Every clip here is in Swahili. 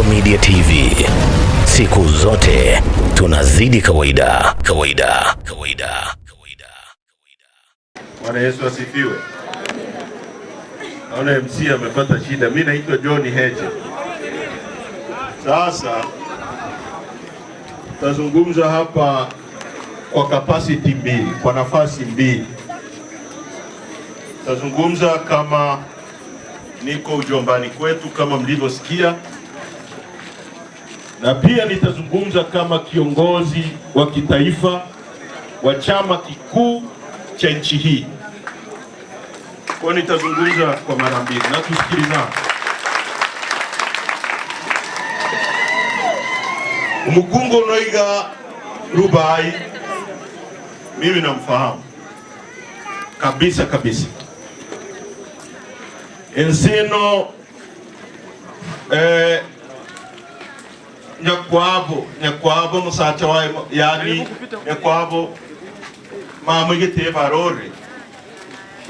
Media TV, siku zote tunazidi kawaida. Bwana Yesu asifiwe. Naona MC amepata shida. Mimi naitwa John Heche. Sasa tazungumza hapa kwa capacity mbili, kwa nafasi mbili. Tazungumza kama niko ujombani kwetu kama mlivyosikia, na pia nitazungumza kama kiongozi wa kitaifa wa chama kikuu cha nchi hii. Kwa nitazungumza kwa mara mbili na tusikilizane. Umukungu Noiga Rubai mimi namfahamu kabisa. Ensino nyakwabo musacha wa yani nyakwabo mama Gete Barore.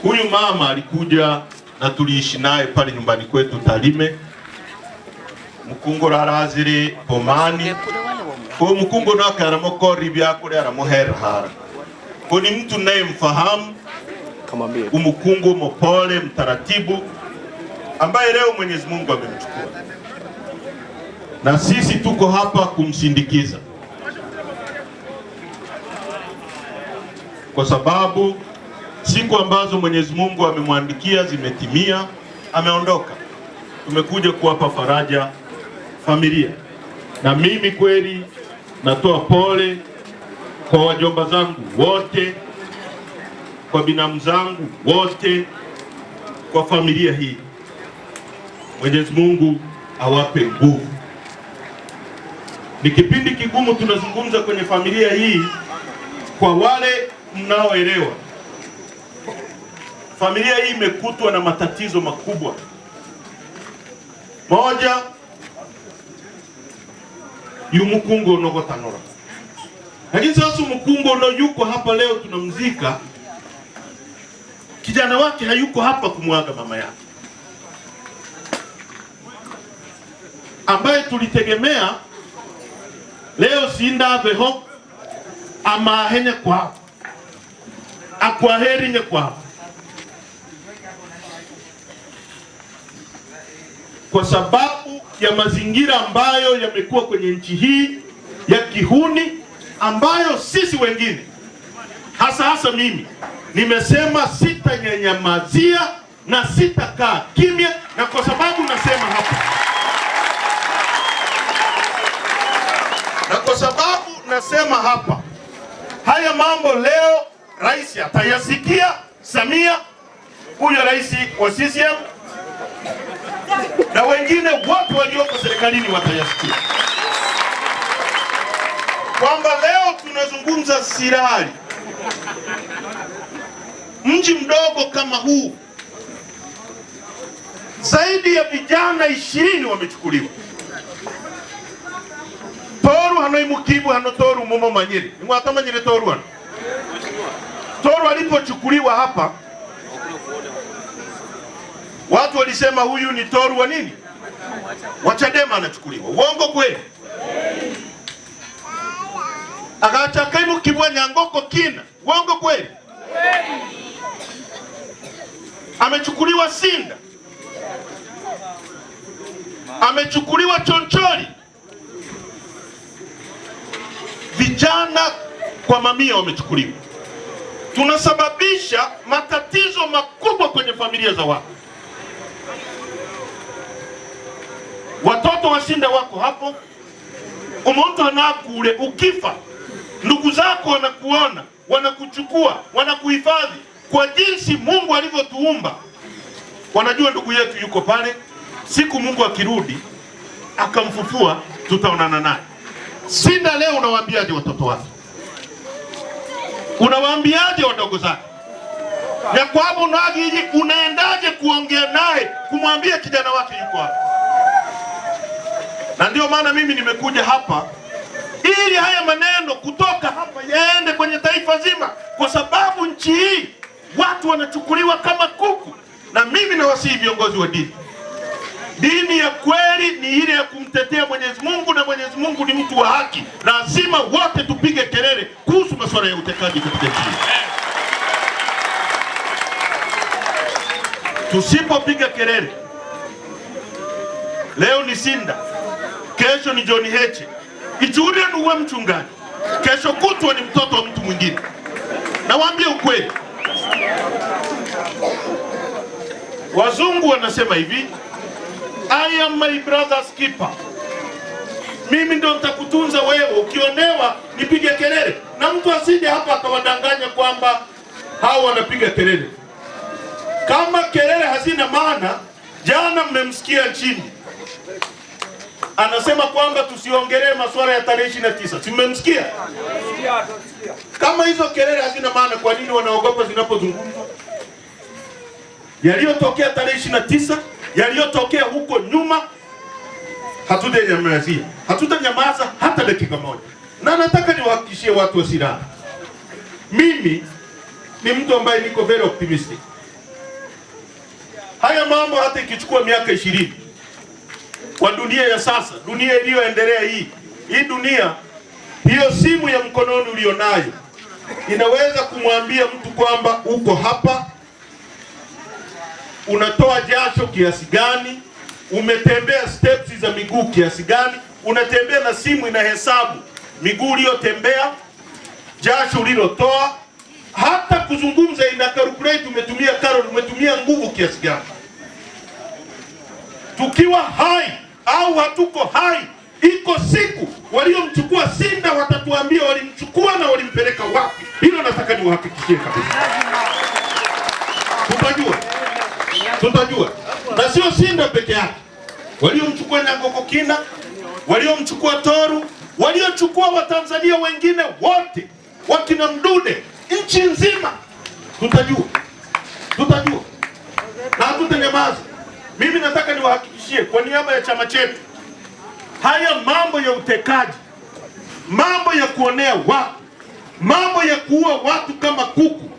Huyu mama alikuja na tuliishi naye pale nyumbani kwetu Tarime. Mukungu rarazire pomani. Kwa mukungu nake aramokori byakure aramuherahara. Kwa ni mtu naye mfahamu kama mbele. Umukungu mpole, mtaratibu, ambaye leo Mwenyezi Mungu amemchukua. Na sisi tuko hapa kumsindikiza. Kwa sababu siku ambazo Mwenyezi Mungu amemwandikia zimetimia, ameondoka. Tumekuja kuwapa faraja familia. Na mimi kweli natoa pole kwa wajomba zangu wote, kwa binamu zangu wote, kwa familia hii. Mwenyezi Mungu awape nguvu. Ni kipindi kigumu tunazungumza kwenye familia hii. Kwa wale mnaoelewa, familia hii imekutwa na matatizo makubwa. Moja, yumukungu unogotanora. Lakini sasa umukungu uno yuko hapa leo tunamzika. Kijana wake hayuko hapa kumwaga mama yake, ambaye tulitegemea leo sinda beho amahenya kwa akwaheri kwa, kwa sababu ya mazingira ambayo yamekuwa kwenye nchi hii ya kihuni, ambayo sisi wengine hasa mimi nimesema sitanyanyamazia na sitakaa kimya. Na kwa sababu nasema hapa, haya mambo leo rais atayasikia. Samia, huyo rais wa CCM, na wengine wote walioko serikalini watayasikia, kwamba leo tunazungumza Sirari, mji mdogo kama huu, zaidi ya vijana 20 wamechukuliwa. Toru hano imukibu hano Toru mumo manyiri. Mwata manyiri Toru hano. Toru alipochukuliwa hapa, watu walisema huyu ni Toru wa nini? Wa Chadema anachukuliwa. Uongo kweli? Akataka imukibu Nyangoko kina. Uongo kweli? Amechukuliwa Sinda. Amechukuliwa Chonchori. Vijana kwa mamia wamechukuliwa. Tunasababisha matatizo makubwa kwenye familia za watu. Watoto wa Sinda wako hapo. Umuntu anakule, ukifa ndugu zako wanakuona, wanakuchukua, wanakuhifadhi kwa jinsi Mungu alivyotuumba. Wanajua ndugu yetu yuko pale, siku Mungu akirudi akamfufua tutaonana naye. Sinda leo unawaambiaje watoto wako? Unawaambiaje wadogo zako? Ya kwamba unaendaje kuongea naye, kumwambia kijana wake yuko hapa? Na ndio maana mimi nimekuja hapa ili haya maneno kutoka hapa yaende kwenye taifa zima, kwa sababu nchi hii watu wanachukuliwa kama kuku. Na mimi nawasihi viongozi wa dini, dini ya kweli ni ile ya kumtetea Mwenyezi Mungu, na Mwenyezi Mungu ni mtu wa haki. Lazima wote tupige kelele kuhusu masuala ya utekaji katika nchi. Tusipopiga kelele, leo ni Sinda, kesho ni John Heche, Ijulia ni uwe mchungaji, kesho kutwa ni mtoto wa mtu mwingine. Nawaambia ukweli, wazungu wanasema hivi, I am my brother's keeper. Mimi ndo nitakutunza wewe, ukionewa nipige kelele. Na mtu asije hapa akawadanganya kwamba hao wanapiga kelele. Kama kelele hazina maana, jana mmemsikia nchini anasema kwamba tusiongelee masuala ya tarehe 29. Si mmemsikia? Kama hizo kelele hazina maana, kwa nini wanaogopa zinapozungumzwa? Yaliyotokea tarehe 29, yaliyotokea huko nyuma, hatutanyamaza hata dakika moja. Na nataka niwahakikishie watu wa Sirari, mimi ni mtu ambaye niko very optimistic. Haya mambo hata ikichukua miaka 20 kwa dunia ya sasa, dunia iliyoendelea hii dunia, hiyo simu ya mkononi ulionayo inaweza kumwambia mtu kwamba uko hapa, unatoa jasho kiasi gani, umetembea steps za miguu kiasi gani, unatembea na simu inahesabu miguu uliyotembea, jasho ulilotoa, hata kuzungumza ina calculate umetumia calorie, umetumia nguvu kiasi gani. Tukiwa hai au hatuko hai, iko siku waliomchukua Sinda watatuambia walimchukua na walimpeleka wapi. Hilo nataka niwahakikishie kabisa. Tutajua. Na sio Sinda peke yake. Waliomchukua Nyangokokina, waliomchukua Toru, waliochukua Watanzania wengine wote, wakina Mdude, nchi nzima. Tutajua. Na hatutanyamaza. Mimi nataka niwahakikishie kwa niaba ya chama chetu, haya mambo ya utekaji, mambo ya kuonea watu, mambo ya kuua watu kama kuku,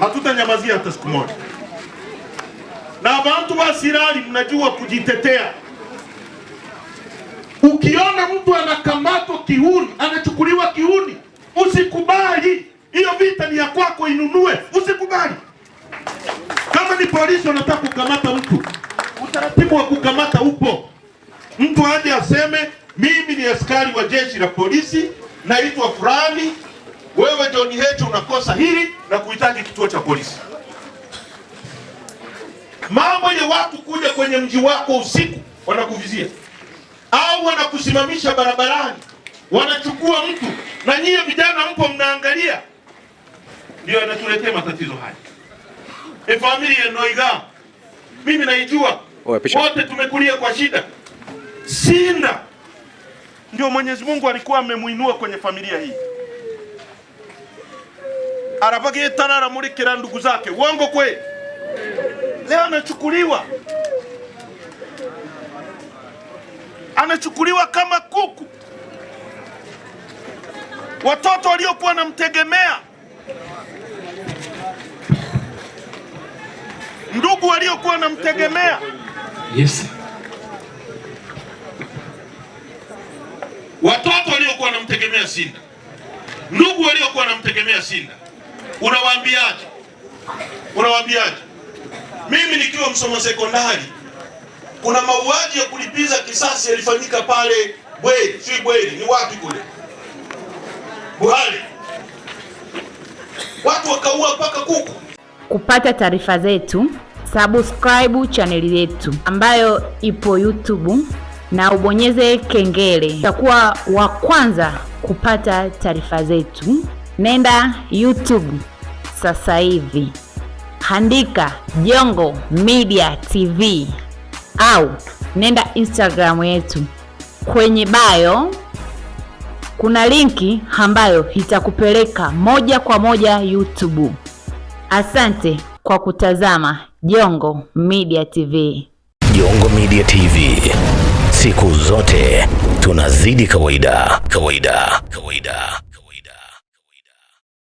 hatutanyamazia hata siku moja. Na watu wa Sirari mnajua kujitetea. Ukiona mtu anakamatwa kihuni, anachukuliwa kihuni, usikubali. Hiyo vita ni ya kwako, inunue, usikubali. Kama ni polisi wanataka kukamata mtu, utaratibu wa kukamata upo. Mtu aje aseme mimi ni askari wa jeshi la polisi, naitwa fulani, wewe John Heche unakosa hili na kuhitaji kituo cha polisi. Mambo ya watu kuja kwenye mji wako usiku wanakuvizia, au wanakusimamisha barabarani, wanachukua mtu na nyie vijana mpo mnaangalia, ndio yanatuletea matatizo haya. Familia Noiga, mimi naijua, wote tumekulia kwa shida. Sinda ndio Mwenyezi Mungu alikuwa amemuinua kwenye familia hii. Arabage tarara muri kila ndugu zake, uongo kweli? Leo anachukuliwa kama kuku. Watoto waliokuwa wanamtegemea, ndugu waliokuwa wanamtegemea, yes, watoto waliokuwa wanamtegemea Sinda, ndugu waliokuwa wanamtegemea Sinda, unawaambiaje? Mimi nikiwa msomo sekondari, kuna mauaji ya kulipiza kisasi yalifanyika pale Bweri, ni wapi kule? Buhari. Watu wakaua mpaka kuku. Kupata taarifa zetu, subscribe channel yetu ambayo ipo YouTube na ubonyeze kengele. Utakuwa wa kwanza kupata taarifa zetu. Nenda YouTube sasa hivi, andika Jongo Media TV au nenda Instagram yetu. Kwenye bio kuna linki ambayo itakupeleka moja kwa moja YouTube. Asante kwa kutazama Jongo Media TV. Jongo Media TV, siku zote tunazidi kawaida.